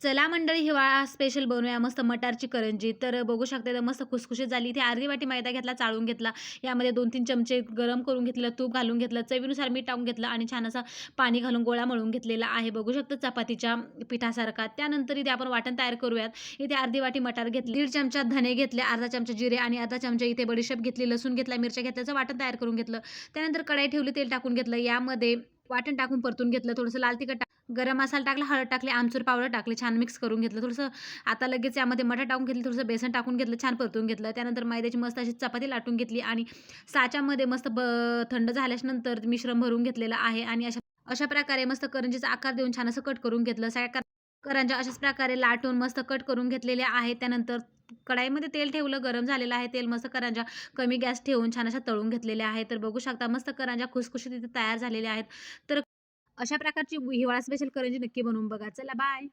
चला मंडळी, हिवाळा स्पेशल बनवूया मस्त मटारची करंजी. तर बघू शकता तर मस्त खुसखुशीत झाली. इथे अर्धी वाटी मैदा घेतला, चाळून घेतला. यामध्ये 2-3 चमचे गरम करून घेतलं, तूप घालून घेतलं, चवीनुसार मीठ टाकून घेतलं आणि छान असा पाणी घालून गोळा मळून घेतलेला आहे. बघू शकता चपातीच्या पिठासारखा. त्यानंतर इथे आपण वाटण तयार करूयात. इथे अर्धी वाटी मटार घेतली, 1.5 चमचा धने घेतले, अर्धा चमचा जिरे आणि अर्धा चमचा इथे बडीशेप घेतली, लसूण घेतला, मिरच्या घेतल्याचं वाटण तयार करून घेतलं. त्यानंतर कढाई ठेवली, तेल टाकून घेतलं. यामध्ये वाटण टाकून परतून घेतलं. थोडंसं लाल तिखट गरम मसाला टाकला, हळद टाकली, आमचूर पावडर टाकली, छान मिक्स करून घेतलं. थोडंसं आता लगेच यामध्ये मटार टाकून घेतलं, थोडंसं बेसन टाकून घेतलं, छान परतून घेतलं. त्यानंतर मैद्याची मस्त अशी चपाती लाटून घेतली आणि साच्यामध्ये मस्त थंड झाल्यानंतर मिश्रण भरून घेतलेलं आहे आणि अशा अशा प्रकारे मस्त करंजीचा आकार देऊन छान असं कट करून घेतलं. सगळ्या करंज्या अशाच प्रकारे लाटून मस्त कट करून घेतलेल्या आहेत. त्यानंतर कढाईमध्ये तेल ठेवलं, गरम झालेलं आहे तेल. मस्त करंज्या कमी गॅस ठेवून छान अशा तळून घेतलेल्या आहेत. तर बघू शकता मस्त करंज्या खुसखुशीत इथे तयार झालेल्या आहेत. तर अशा प्रकारची हिवाळा स्पेशल करंजी नक्की बनवून बघा. चला बाय.